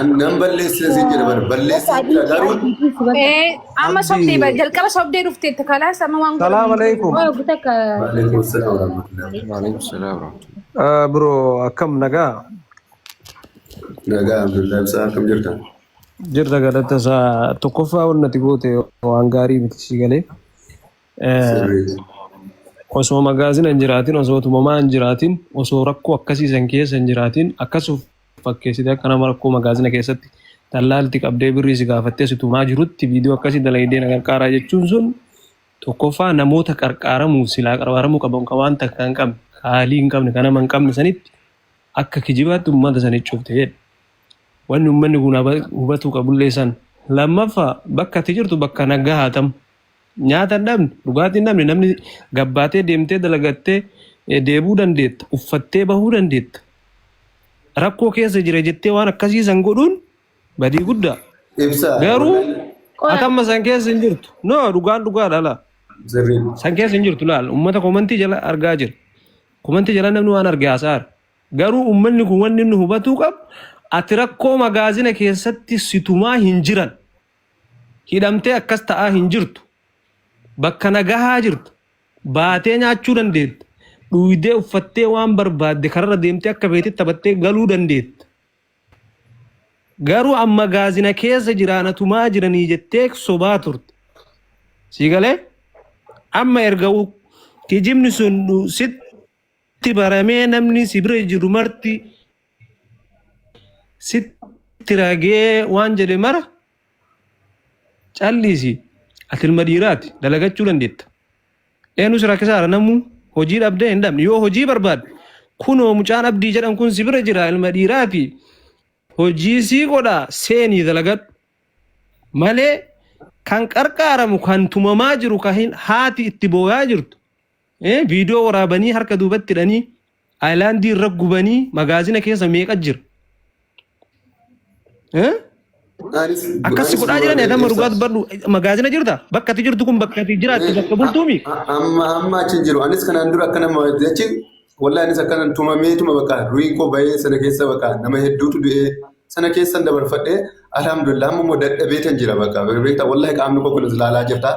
number list is in your ballet. أما صوتي بجل كم صوتي رفتي تكلا سما وان. السلام عليكم. وعليكم السلام ورحمة الله. وعليكم السلام ورحمة الله. برو كم نجا؟ نجا بالله بسا كم جرتا؟ جرتا قالت سا تكوفا والنتيجوتي وانغاري متشيغلي. osoo magaazina injiraatin osoo tumamaa injiraatin osoo rakkoo akkasii san keessa injiraatin akkasuf fakkeessite akka nama rakkoo magaazina keessatti tallaalti qabdee birrii si gaafattee si tumaa jirutti viidiyoo akkasii dalaydee na qarqaaraa jechuun sun tokkoffaa namoota qarqaaramuu silaa qarqaaramuu qaban waan takka hin qabne haalii hin qabne kan nama hin qabne sanitti akka kijibaatti uummata sanitti cufte jedhe. Wanni uummanni kun hubatuu qabullee san lammaffaa bakka ati jirtu bakka nagaa haa ta'u. Nyaata dhabne dhugaatiin dhabne namni gabbaatee deemtee dalagattee deebuu dandeetta uffattee bahuu dandeetta rakkoo keessa jira jettee waan akkasii san godhuun badii guddaa garuu atamma san keessa hin jirtu no dhugaadha la san keessa hin jirtu laal ummata komantii jala argaa jira komantii jala namni waan argaa asaar garuu ummanni kun wanni inni hubatuu qabu ati rakkoo magaazina keessatti situmaa hin jiran hidhamtee akkas ta'aa hin jirtu. Bakka nagahaa jirtu baatee nyaachuu dandeetta dhuydee uffattee waan barbaadde karra deemtee akka beetetti taphattee galuu dandeetta garuu amma magaazina keessa jiraanatumaa jiranii jettee sobaa turte sii galee amma erga kijibni sun sitti baramee namni si bira jiru marti sitti ragee waan jedhe mara calliisi. Atilma dhiiraati dalagachuu dandeetta. Eenyus rakkisaara namuu hojii dhabdee hin dhabne yoo hojii barbaadde kunoo mucaan abdii jedhan kun si bira jira ilma dhiiraati hojii sii godhaa seenii dalagadhu malee kan qarqaaramu kan tumamaa jiru kan haati itti booyaa jirtu viidiyoo waraabanii harka duubatti hidhanii aayilaandii irra gubanii magaazina keessa meeqa jira. Akkasii godhaa jiran nama dhugaatu badhu magaazina jirta bakka ati jirtu kun bakka ati jiraatti bakka bultuumi. Amma achi hin jiru anis kanaan dura akka nama achi wallahi anis akka tumameetuma bakka ruuyin koo bahee sana keessa bakka nama hedduutu du'ee sana keessan dabarfadhee alhamdulillah ammoo dadhabeetan jira bakka beektaa wallahi qaamni koo kun ilaalaa jirta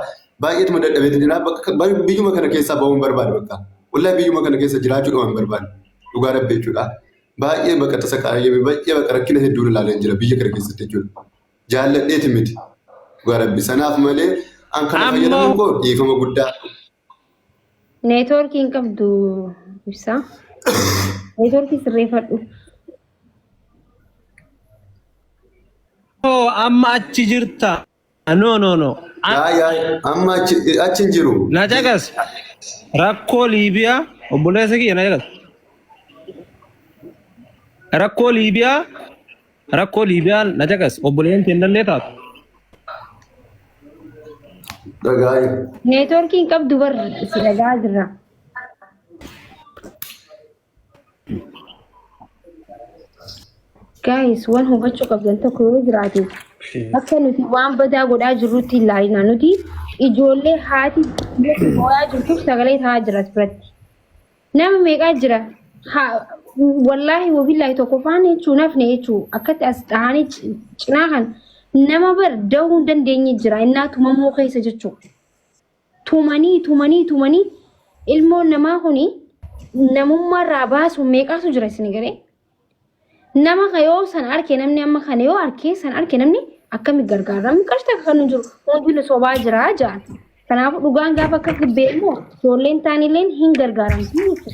baay'eetuma dadhabeetan jira bakka biyyuma kana keessaa bahuun barbaade bakka wallahi biyyuma kana keessa jiraachuu dhaban barbaade dhugaa dhabbee jechuudha baay'ee bakka tasa kaayee baay'ee bakka rakkina hedduun ilaalee jira biyya kana keessatti jechuudha. Jaalladheeti miti garabbi sanaaf malee an kana fayyadamuun koo dhiifama guddaa. Neetwoorkii hin qabdu ibsaa. Neetwoorkii sirreeffadhu. Amma achi jirta. No. Amma achi hin jiru. Na jagas rakkoo Liibiyaa obboleessa kiyya na jagas. Rakkoo Liibiyaa na jagas obboleen kennallee taatu. Dhagaayi. Neetwoorkii hin qabdu bar si dhagaa jirra. Guys, waan hubachuu qabdan tokko yoo jiraate akka nuti waan badaa godhaa jirrutti ilaalina nuti ijoollee haati booyaa jirtuuf sagalee ta'aa jira biratti. Nama meeqaa jira? Wallahi wabillahi tokko faana jechuun hafne jechuun akkatti as dhahanii cinaa kan nama bar da'uu hin dandeenye jira innaa tumamoo keessa jechuudha. Tumanii ilmoon namaa kuni namummaarraa baasuun meeqaatu jira isin garee? Nama kayoo san arke namni amma kana yoo arke san arke namni akkami gargaaramni qarshii akka kan jiru hundi sobaa jira jaan. Kanaafuu dhugaan gaafa akka gibbee immoo ijoolleen taanilleen hin gargaaramti jechuudha.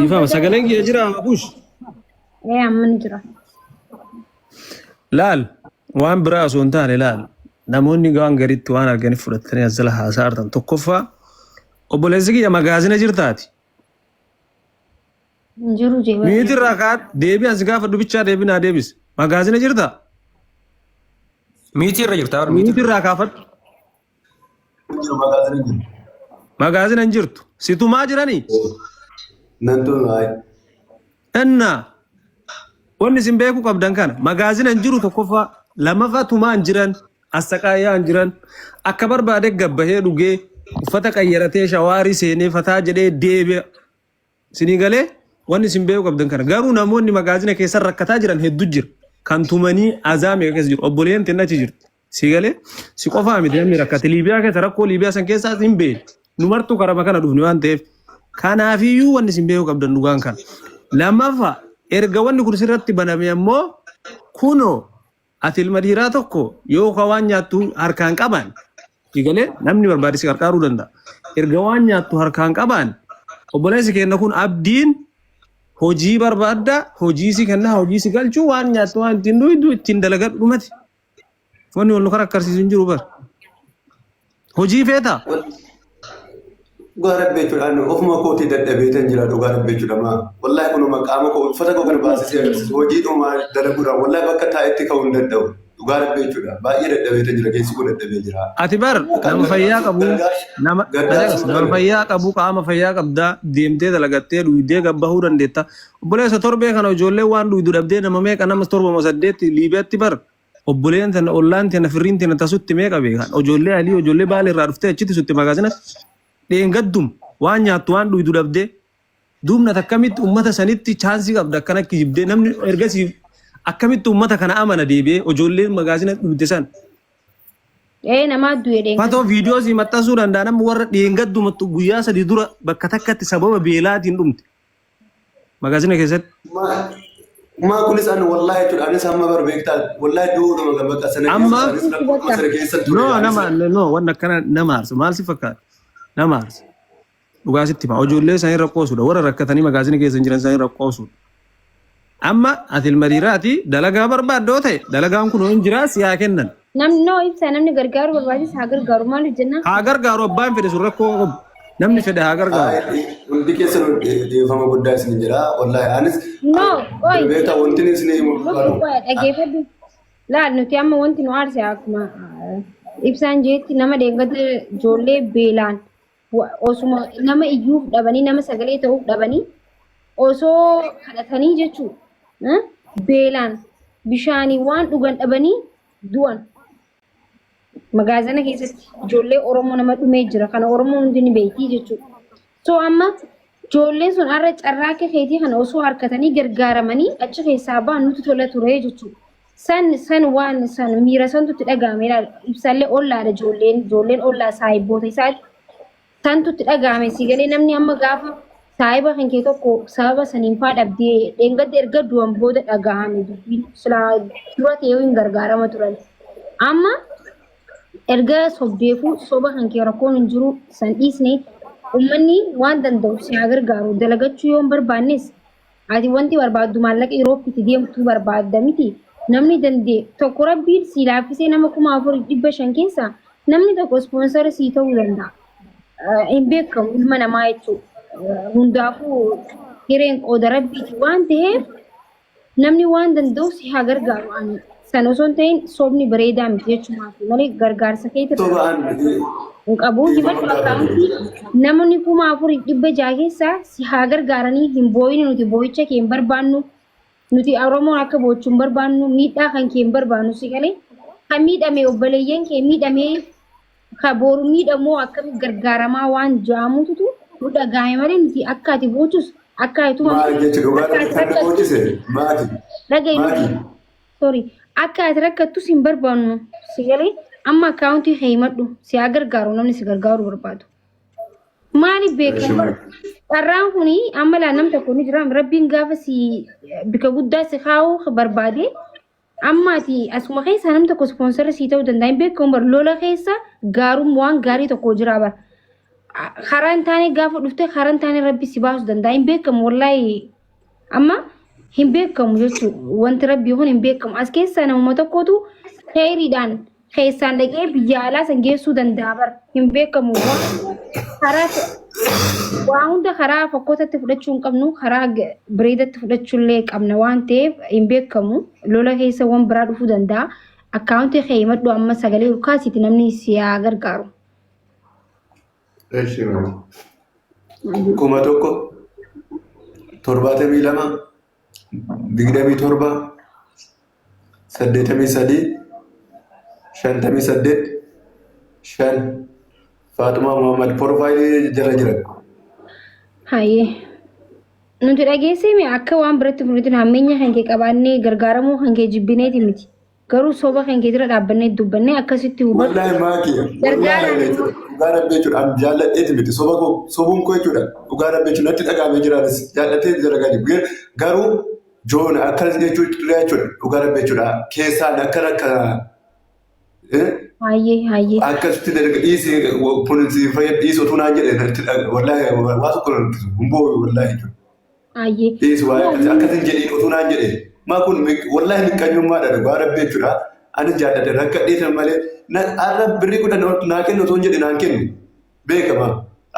Ifama sagaleen kiyya jira Abush. Amman jira. Laal waan biraa osoo hin taane laal namoonni waan garitti waan arganiif fudhatanii as jala haasaa artan tokkoffaa obboleessi kiyya magaazina jirtaati. Jiru jeeba. Miiti irraa kaat deebii as gaafa dubichaa deebii naa deebis magaazina jirta. Miiti irra jirta. Miiti irraa kaafadhu. Magaazina hin jirtu. Situmaa jiranii? Nantuun waa'ee. Innaa wanni isin beekuu qabdan kana magaazina hin jiru tokkoffaa lamaffaa tumaa hin jiran assaqaayaa hin jiran akka barbaade gabbahee dhugee uffata qayyaratee shawaarii seenee fataa jedhee deebi'a. Sinii galee wanni isin beeku qabdan kana garuu namoonni magaazina keessa rakkataa jiran hedduu jira kan tumanii azaame keessa jiru obboleen tennachi jiru si galee si qofaa miti namni rakkate Liibiyaa keessa rakkoo Liibiyaa san keessa hin beeku nu martuu karama kana dhufni waan ta'eef kanaafiyyuu wanni isin beeku qabdan dhugaan kana lammaffaa erga wanni kun sirratti baname ammoo kunoo ati ilma dhiiraa tokko yoo waan nyaattu harkaan qaban si galee namni barbaade si qarqaaruu danda'a erga waan nyaattu harkaan qaban obboleessi keenya kun abdiin hojii barbaadda hojii si kenna hojii si galchuu waan nyaattu waan ittiin dhuyidu ittiin dalagadhu dhumati wanni wal nu kara akkarsiisu hin jiru bar hojii feeta dhugaa rabbeechuudhaan ofuma kootii dadhabeetan jira dhugaa rabbeechuudhama wallahi kunuma qaama koo uffata koo kana baasisee agarsiisu hojiidhuma dalaguudhaan wallahi bakka taa'etti ka'uu hin danda'u dhugaa rabbeechuudha baay'ee dadhabeetan jira keessi kun dadhabee jira ati bar nama fayyaa qabu nama fayyaa qabu qaama fayyaa qabdaa deemtee dalagattee dhuydee gabbahuu dandeetta obboleessa torbee kana ijoollee waan dhuydu dhabdee nama meeqa nama 7 Liibiyaatti bar obboleen tana ollaan tana firriin tana tasutti meeqa beekan ijoollee alii ijoollee baala irraa dhuftee achitti sutti magaazinatti dheengaddum waan nyaattu waan dhuydu dhabdee duubna akkamitti ummata sanitti chaansii qabda akkana kijibdee namni ergasii akkamitti ummata kana amana deebi'ee ijoolleen magaazina dhuyde san nama du'e dheengaddu fatoo viidiyoo si maxxansuu danda'a namni warra dheengaddumattu guyyaa 3 dura bakka takkatti sababa beelaatiin dhumte magaazina keessatti ما كل سنة والله تقول أنا سامع بربيكتال والله دور ما قبل كسنة أما كيسة no وانا كنا نمارس مال سفكات نمارس وقاسي تبع وجولة ساين رقوسود ورا ركتني مغازين كيسة جيران ساين رقوسود أما أثيل مريراتي دلقا برباد دوته دلقا هم كنون جراس يا كنن no ibsa namni gargaaru barbaade hagar garu malu jenna hagar garu abbaan fede surra ko namni fede hagar garu undi keessa deefama guddaa isin jira wallahi anis no oi beeta wanti isin himu qabu dhageeffadhu laal nuti amma wanti nu aarse akkuma ibsaan jeetti nama deengata ijoollee beelaan osuma nama iyyuuf dhabanii nama sagalee ta'uuf dhabanii osoo kadhatanii jechuu beelaan bishaanii waan dhugan dhabanii du'an magaazina keessatti ijoollee Oromoo nama dhumee jira kana Oromoo hundi ni beektii jechuudha. So amma ijoolleen sun har'a carraa keetii kana osoo harkatanii gargaaramanii achi keessaa ba'an nuti tola ture jechuudha. San waan san miira santu itti dhagahame ibsallee ollaadha ijoolleen ollaa saahiboota isaa santu itti dhagahame si galee namni amma gaafa saahiba kan kee tokko sababa saniin faa dhabdee dheengadda erga du'an booda dhagahame dubbiin silaa dura ta'ee hin gargaarama turan. Amma erga sobdeefu soba kan kee rakkoon hin jiru san dhiisne ummanni waan danda'u si gargaaru dalagachuu yoo barbaannes ati wanti barbaaddu maallaqa Yuroopitti deemtu barbaadda miti namni dandee tokko rabbiin si laaffisee nama 4,500 keessa namni tokko ispoonsara sii ta'uu danda'a. Hin beekamu ilma namaa jechuudha. Hundaafuu hireen qooda rabbiiti waan ta'eef namni waan danda'u si gargaaru ani. San osoo hin ta'in sobni bareedaa miti jechuudha malee gargaarsa keetti qabu dibatu akkaamti namni 4,600 keessaa si gargaaranii hin booyine nuti booyicha kee hin barbaannu nuti Oromoon akka boochuu hin barbaannu miidhaa kan kee hin barbaannu si galee kan miidhame obboleeyyan kee miidhamee ka boru miidhamoo akkamitti gargaaramaa waan jaamututu nu dhagaame malee nuti akka ati boochus akka ati sorry akka ati rakkattus hin barbaannu si galee amma akkaawuntii heemadhu si gargaaru namni si gargaaru barbaadu. Maaliif beekamu? Qarraan kuni amma laa nam tokko ni jira rabbiin gaafa si bika guddaa si kaa'u barbaade amma ati asuma keessa nam tokko ispoonsara si ta'uu danda'a hin beekamu bar lola keessa gaaruun waan gaarii tokko jira bar. Karaa hin taane gaafa dhufte karaa hin taane rabbi si baasuu danda'a hin beekamu wallaahi amma hin beekamu jechuudha wanti rabbii kun hin beekamu as keessa namuma tokkotu khayriidhaan keessaan dhaqee biyya alaa san geessuu danda'a bar hin beekamu karaa waa hunda karaa fakkootatti fudhachuu hin qabnu karaa bareedatti fudhachuullee qabna waan ta'eef hin beekamu lola keessa waan biraa dhufuu danda'a akkaawuntii heemadhu amma sagalee urkaasiiti namni si gargaaru. Kuma tokko 72 27 83 58 5 Fatima Muhammad profile jara jira. Haye. nuti dhageessee akka waan biratti fudhatin hammeenya kan kee qabaannee gargaaramuu kan kee jibbineeti miti. Garuu soba kan kee dura dhaabbannee dubbannee akkasitti hubatu. Wallahi maaki. Dhugaa rabbii jechuudha. Jaalladheeti miti. Sobuun koo jechuudha. Dhugaa rabbii jechuudha. Natti dhagaamee jiraanis jaalladhee jira gadi. Garuu joon akkas jechuudha. Dhugaa rabbii jechuudha. Keessaan akka hayyee. Akkasitti dalga dhiisii poolisii fayyadu dhiisii otuu naan jedhee natti wallahi waa tokko humboo wallahi jechuudha. Hayyee. Dhiisii waa akkasiin jedhee otuu naan jedhee. Maa kun wallahi miqqanyummaadha dhugaa rabbii jechuudha. Ani jaalladhe rakka dhiisan malee har'a birrii kudhan naa kennu otoo hin jedhe naan kennu beekama.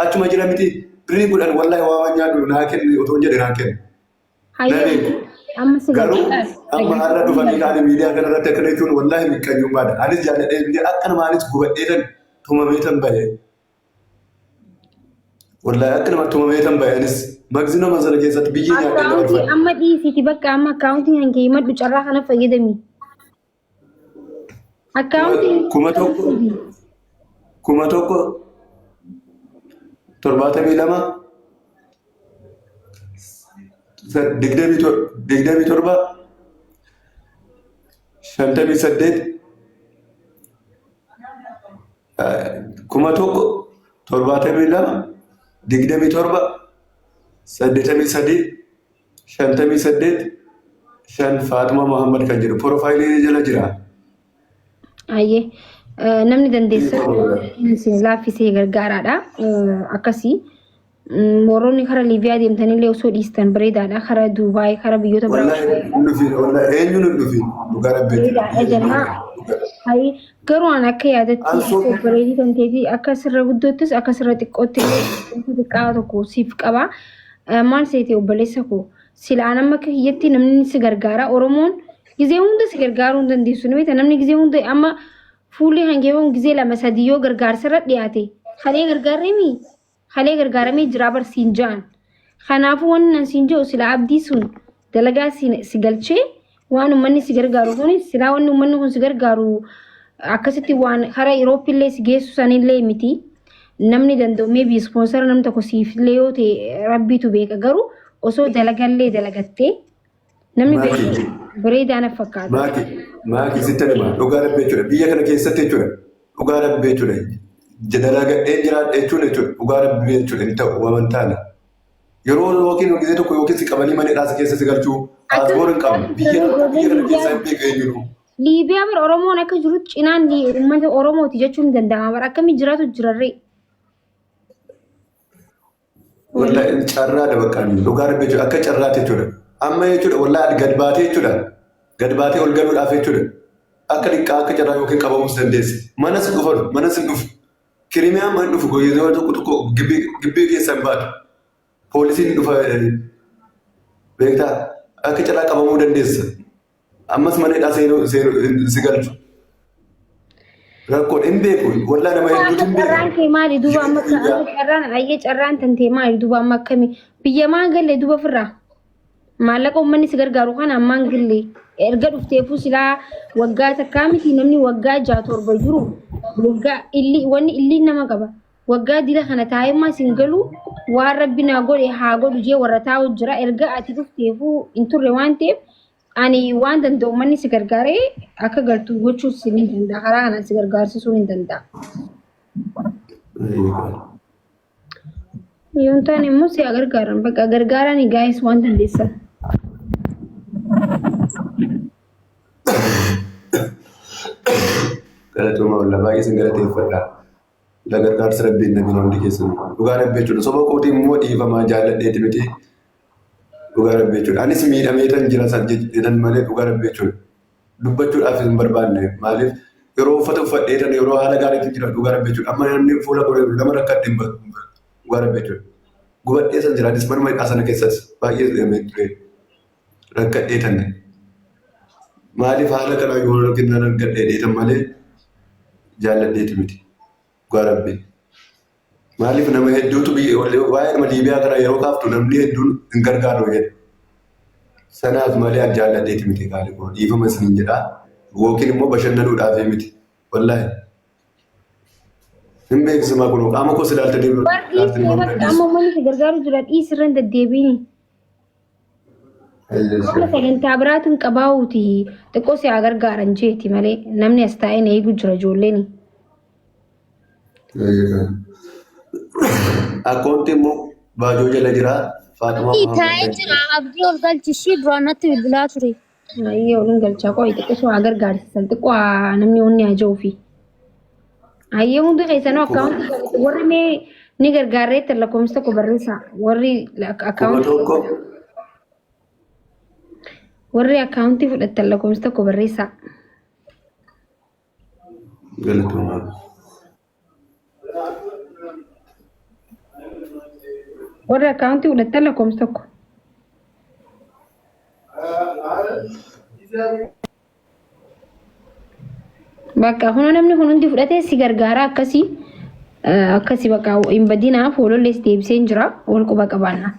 Achuma jira miti birrii kudhan wallahi waa nyaadhu naa kennu otoo hin jedhe naan kennu. Garuu amma har'a dhufanii kaane miidiyaa kanarratti akkana jechuun wallahi miqqanyummaadha. Anis jaalladhee akka namaanis gubadheetan tumameetan bahe. Wallahi akka nama tumameetan bahe anis. Magzina masala keessatti biyyi nyaatee amma dhiisiti bakka amma akkaawuntiin kan kee maddu carraa kana fayyadami. Akkaawuntiin kuma tokko 72 27 58 kuma tokko 72 27 saddeetamii shantamii saddeet shan Faatuma Muhammad kan jedhu profaayilii jala jira. Ayyee namni dandeessaa laaffisee gargaaraadha. Akkasii warroonni karaa Liibiyaa deemtanillee osoo dhiistan bareedaadha. Karaa Duubaay karaa biyyoota biraa. Wallahi eenyuun hin dhufin dhugaa rabbeetti. Garuu an akka yaadatti bareedii kan ta'eeti akka sirra guddoottis akka sirra xiqqootti xiqqaa tokko siif qaba. Maal seetee obboleessa koo silaan amma akka kiyyatti namni si gargaara Oromoon gizee hunda si gargaaruu hin dandeessu namni gizee hunda amma fuullee hangeewwan gizee lama sadii yoo gargaarsarra dhiyaate halee gargaaramee jira barsiin ja'an kanaafuu waan nan siin jedhu sila abdii sun dalagaa si galchee waan uummanni si gargaaru kun silaa waan uummanni kun si gargaaru akkasitti waan karaa Irooppillee si geessu sanillee miti. Namni danda'u meebii ispoonsara namni tokko siifillee yoo ta'e rabbiitu beeka garuu osoo dalagallee dalagattee namni bareedaan fakkaata. Maaki sitti hima dhugaa rabbee jechuudha biyya kana keessatti jechuudha dhugaa rabbee jechuudha dalagadhee jiraadha jechuudha dhugaa rabbee jechuudha hin ta'u waan taane yeroo yookiin gisee tokko yookiin si qabanii mana dhaasa keessa si galchuu paaspoor hin qabu biyya kana keessa hin beeku eenyuun. Liibiyaa bara Oromoon akka jirutti cinaan uummata Oromooti jechuun ni danda'ama bara akkamii jiraatu jirarree. Wallahi carraadha bakka dhugaa rabbii jechuudha akka carraati jechuudha. Amma jechuudha wallahi gad baatee jechuudha. Gad baatee ol galuudhaaf jechuudha. Akka dhiqqaa akka carraa yookiin qabamuus dandeessi. Manas dhufan manas hin dhufu. Kirimiyaan man dhufu yeroo tokko gibbii keessa hin baatu. Poolisiin dhufa beektaa akka carraa qabamuu dandeessa. Ammas mana hidhaa si galchu. Rakkoon hin beeku wallahi nama hedduutu hin beeku. Carraan kee maali duuba amma carraan ayyee carraan tantee maali duuba amma akkamii biyya maan galle duuba firraa maallaqa uummanni si gargaaru kana ammaan galle erga dhufteefuu silaa waggaa takkaa miti namni waggaa 6-7 jiru waggaa wanni illi nama qaba waggaa dila kana taa'immaa siin galu waan rabbi naa godhe haa godhu jee warra taa'u jira erga ati dhufteefuu hin turre waan ta'eef. Ani waan danda'u uummanni si gargaaree akka galtu gochuus ni danda'a. Karaa kanaan si gargaarsisuu ni danda'a. Yoo ta'an immoo si gargaaran bakka gargaaran gaa'is waan dandeessan. Galatuma walla baay'ee sin galateeffadha. La gargaarsa rabbiin namni hundi keessan dhugaa rabbii jechuudha. Soba kootiin immoo dhiifamaa jaalladheeti miti. Dhugaa rabbii jechuudha. Anis miidhamee tan jira jedhan malee dhugaa rabbii jechuudha. Dubbachuudhaaf hin barbaanne maaliif yeroo uffata uffadhee tan yeroo haala gaariitti jira dhugaa rabbii jechuudha. Amma namni fuula godhee nama rakkadhe hin dhugaa rabbii jechuudha. Gubadhee san jira anis manuma hidhaa sana keessatti baay'ee deemee ture rakkadhee tan. Maaliif haala kanaa yoo kennan rakkadhee dheetan malee jaalladheeti miti. Dhugaa rabbii. Maaliif nama hedduutu waa'ee nama Liibiyaa kana yeroo kaaftu namni hedduun hin gargaaru jedhe. Sanaaf malee jaalladheeti miti qaali kun dhiifama isiniin jedhaa. Yookiin immoo bashannanuudhaaf miti. Wallaahi. Hin beeksisama kun qaama koo silaalta deemu. Amma uummanni si gargaaru jira dhiisirra hin deddeebiini. Amma sagantaa biraatiin qabaa'uuti xiqqoo si gargaaran jeeti malee namni as taa'een eegu jira ijoolleen. Akkoonti immoo baajoo jala jira. Taa'ee jira abdii ol galchishii duraan natti bilbilaa ture. Ayyee waliin galchaa qo'i xiqqoo si gargaarsisan xiqqoo namni onni haa fi. Ayyee hundi keessanuu akkaawunti warri mee ni gargaarreetti lakkoofsa tokko barreessaa warri akkaawuntii fudhatan lakkoofsa tokko barreessaa. Warri akkaawuntii fudhatan lakkoofsa tokko. Bakka namni hundi fudhatee si gargaara akkasii bakka hin badinaaf walollees deebisee hin jira wal quba qabaanna.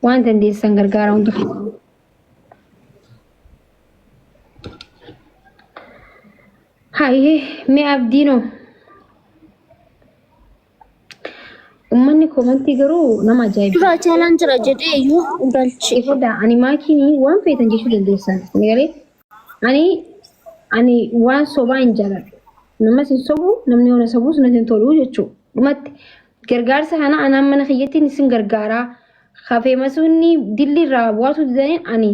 Waan dandeessan gargaara hundi. Hayyee mee abdiinoo. Uummanni koomantii garuu nama ajaa'iba. Dura chaalaan jira jedhee iyyuu galche. Eegaa ani maakiinii waan feetan jechuu dandeessan. Ani waan sobaa hin jaalladhu. Namas hin sobu namni yoona sobus natti hin tolu jechuudha. Dhumatti gargaarsa kana anaan mana kiyyattiin isin gargaaraa. Hafee masuunni dilli irraa bu'aatu didanii ani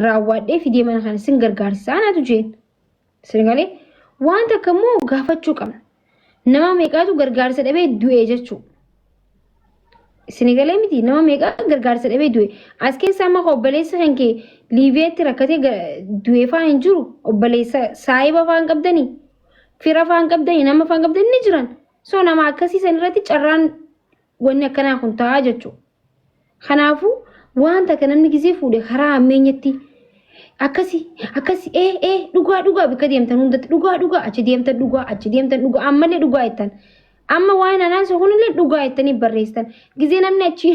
raawwadhee fidee mana kana isin gargaarsisaa anaatu jeen. Sirgalee waan takka immoo gaafachuu qabna. Nama meeqaatu gargaarsa dhabee du'ee jechuudha. Sinigalee miti nama meeqa gargaarsa dhabee du'e as keessa amma obboleessa kan kee liiviyeetti rakkatee du'ee fa'aa hin jiru obboleessa saayiba fa'aa hin qabdanii fira fa'aa hin qabdanii nama fa'aa hin qabdanii ni jiran so nama akkasii san irratti carraan wanni akkanaa kun ta'aa jechuudha. Kanaafuu wanta kana namni gisee fuudhe karaa ammeenyatti akkasii dhugaa bakka deemtan hundatti dhugaa achi deemtan dhugaa ammallee dhugaa jettan. Amma waan anaas kunillee dhugaa jettanii barreessan. Gisee namni achi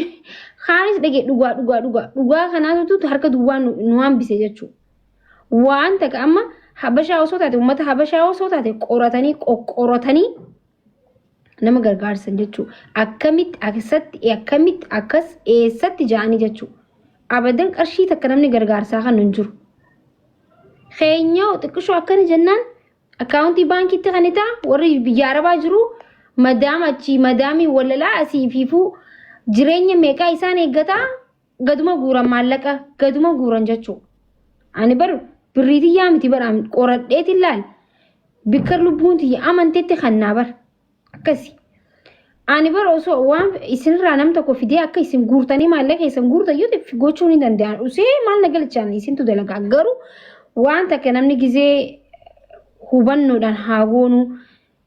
kaanis dhagee dhugaa kanaatu harka duwwaa nu hambise jechuudha. Waan takka amma habashaa osoo taate uummata habashaa osoo taate qoratanii nama gargaarsan jechuudha. Akkamitti akkas eessatti ja'anii jechuudha. Abadan qarshii takka namni gargaarsaa kan hin jiru. Keenyaa xiqqishoo akkana jennaan akkaawuntii baankiitti kan itaa warri biyya arabaa jiru. Madaamii walalaa asii fiifuu jireenya meeqaa isaan eeggataa gaduma guuran maallaqa gaduma guuran jechuudha. Ani bar birriitii yaa miti baraan qoradheetiin laal bikka lubbuun tiyya amanteetti kannaa bar akkasi. Ani bar osoo waan isinirraa nam tokko fidee akka isin guurtanii maallaqa isin guurtan yoo ta'e gochuu ni danda'an. Usee maal na galchaan isintu dalagaa garuu waan takka namni gisee hubannoodhaan haa goonu.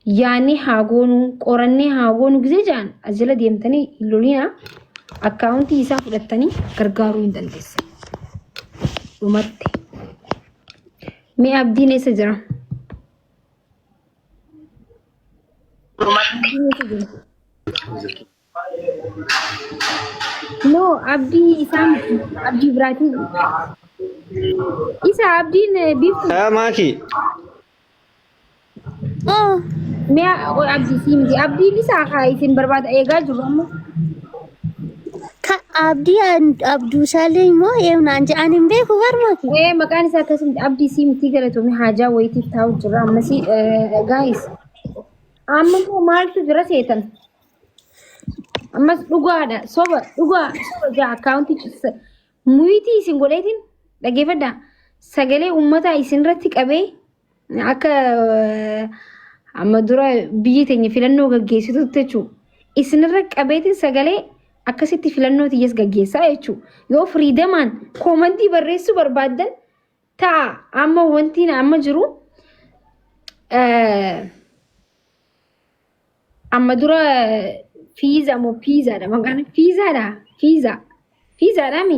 Yaani haa goonu qorannee haa goonu gisee jaan as jala deemtanii lolina akkaawuntii isaa fudhattanii gargaaruu hin dandeessan. Dhumatti. Mee abdiin eessa jira? No abdii isaa abdii biraatiin isa abdiin biiftu. Maaki. Mea abdi simti abdi bisa isin barbaada eegaa jiru amma ka abdi abdu salee mo naan ja'anin beeku garmaaki maqaan isaa akkasumti abdi simti galatoomii haajaa wayitiif taa'u jira ammas guys amma maaltu jira seetan ammas dhugaadha soba jaa akkaawuntii muyitii isin godheetiin dhageeffadha sagalee uummataa isinirratti qabee akka amma dura biyyi teenya filannoo gaggeessitutti jechuudha. Isinirra qabeetiin sagalee akkasitti filannoo tiyyees gaggeessaa jechuudha. Yoo firiidamaan koomantii barreessuu barbaaddan ta'a amma wanti amma jiru amma dura fiizaa moo piizaadha maqaan fiizaadha mi?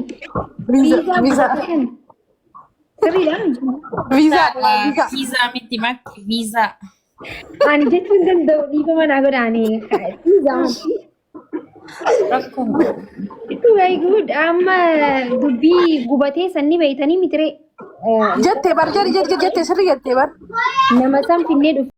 Visa miti mak visa. Ani jechuun danda'u dhiifama naa godhaanii Very good. Amma dubbii gubatee sanni beeytanii mitire. Jettee bar jette sirri jettee bar. Nama san finnee dhufu.